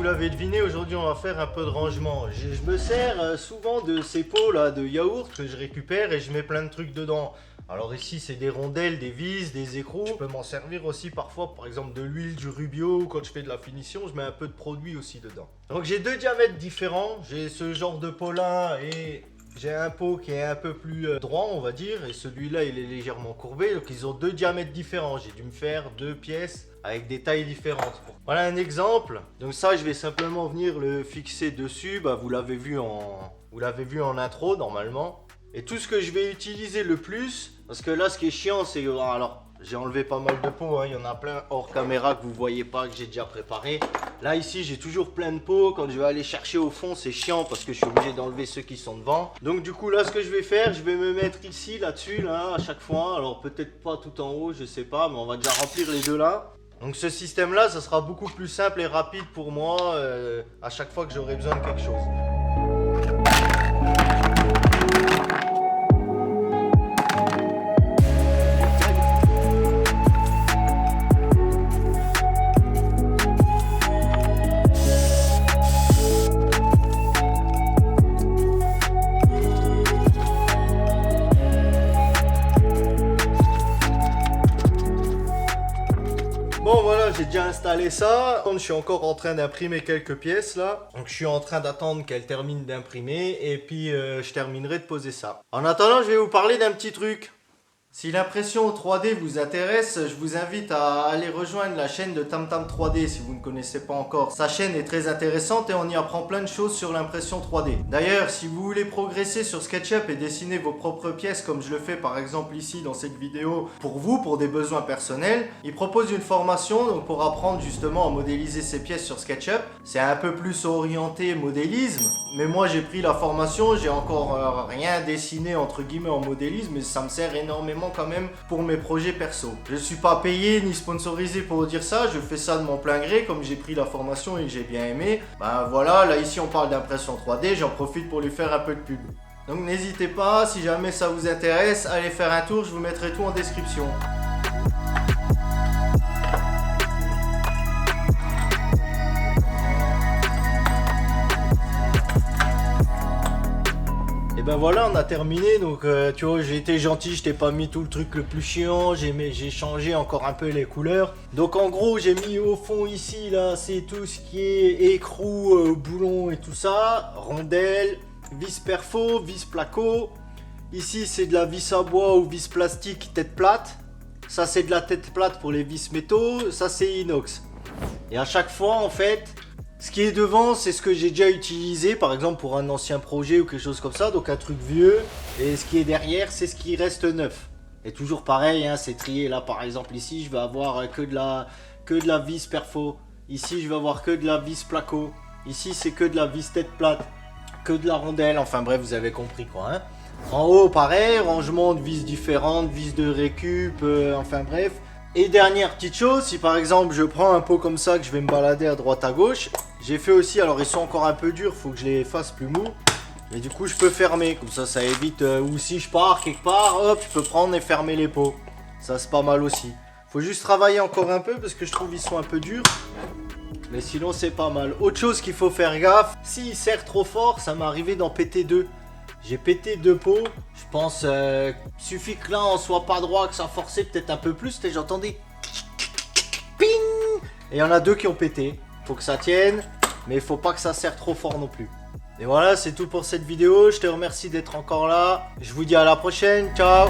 vous l'avez deviné, aujourd'hui on va faire un peu de rangement. Je me sers souvent de ces pots là de yaourt que je récupère et je mets plein de trucs dedans. Alors ici c'est des rondelles, des vis, des écrous. Je peux m'en servir aussi parfois, par exemple de l'huile, du Rubio. Quand je fais de la finition, je mets un peu de produit aussi dedans. Donc j'ai deux diamètres différents. J'ai ce genre de pot là et j'ai un pot qui est un peu plus droit on va dire. Et celui-là il est légèrement courbé. Donc ils ont deux diamètres différents. J'ai dû me faire deux pièces avec des tailles différentes. Voilà un exemple. Donc ça je vais simplement venir le fixer dessus. Bah, vous l'avez vu en intro normalement. Et tout ce que je vais utiliser le plus, parce que là ce qui est chiant c'est, alors j'ai enlevé pas mal de pots, hein, il y en a plein hors caméra que vous voyez pas, que j'ai déjà préparé. Là ici j'ai toujours plein de pots, quand je vais aller chercher au fond c'est chiant parce que je suis obligé d'enlever ceux qui sont devant. Donc du coup là ce que je vais faire, je vais me mettre ici, là-dessus, là, à chaque fois. Alors peut-être pas tout en haut, je sais pas, mais on va déjà remplir les deux là. Donc ce système là, ça sera beaucoup plus simple et rapide pour moi à chaque fois que j'aurai besoin de quelque chose. Bon voilà, j'ai déjà installé ça. Je suis encore en train d'imprimer quelques pièces là. Donc je suis en train d'attendre qu'elle termine d'imprimer et puis je terminerai de poser ça. En attendant, je vais vous parler d'un petit truc. Si l'impression 3D vous intéresse, je vous invite à aller rejoindre la chaîne de Tamtam 3D si vous ne connaissez pas encore. Sa chaîne est très intéressante et on y apprend plein de choses sur l'impression 3D. D'ailleurs, si vous voulez progresser sur SketchUp et dessiner vos propres pièces comme je le fais par exemple ici dans cette vidéo pour vous, pour des besoins personnels, il propose une formation donc pour apprendre justement à modéliser ses pièces sur SketchUp. C'est un peu plus orienté modélisme, mais moi j'ai pris la formation, j'ai encore rien dessiné entre guillemets en modélisme, mais ça me sert énormément quand même pour mes projets perso. Je suis pas payé ni sponsorisé pour dire ça, je fais ça de mon plein gré comme j'ai pris la formation et que j'ai bien aimé. Ben voilà, là ici on parle d'impression 3D, j'en profite pour lui faire un peu de pub. Donc n'hésitez pas, si jamais ça vous intéresse, allez faire un tour, je vous mettrai tout en description. Et ben voilà, on a terminé. Donc tu vois, j'ai été gentil, je t'ai pas mis tout le truc le plus chiant, j'ai changé encore un peu les couleurs. Donc en gros j'ai mis au fond ici là, c'est tout ce qui est écrou, boulon et tout ça, rondelles, vis perfo, vis placo. Ici c'est de la vis à bois ou vis plastique tête plate. Ça c'est de la tête plate pour les vis métaux, ça c'est inox. Et à chaque fois en fait, ce qui est devant, c'est ce que j'ai déjà utilisé, par exemple pour un ancien projet ou quelque chose comme ça, donc un truc vieux. Et ce qui est derrière, c'est ce qui reste neuf. Et toujours pareil, hein, c'est trié. Là, par exemple, ici, je vais avoir que de la vis perfo. Ici, je vais avoir que de la vis placo. Ici, c'est que de la vis tête plate, que de la rondelle. Enfin bref, vous avez compris quoi. Hein. En haut, pareil, rangement de vis différentes, vis de récup, enfin bref. Et dernière petite chose, si par exemple je prends un pot comme ça que je vais me balader à droite à gauche, j'ai fait aussi, alors ils sont encore un peu durs, faut que je les fasse plus mous. Mais du coup je peux fermer, comme ça évite, ou si je pars quelque part, hop, je peux prendre et fermer les pots. Ça c'est pas mal aussi. Faut juste travailler encore un peu parce que je trouve ils sont un peu durs. Mais sinon c'est pas mal. Autre chose qu'il faut faire gaffe, s'il serre trop fort, ça m'est arrivé d'en péter deux. J'ai pété deux pots, je pense suffit que l'un en soit pas droit, que ça forçait peut-être un peu plus, et j'entendais ping. Et il y en a deux qui ont pété, faut que ça tienne, mais il faut pas que ça serre trop fort non plus. Et voilà, c'est tout pour cette vidéo, je te remercie d'être encore là, je vous dis à la prochaine, ciao.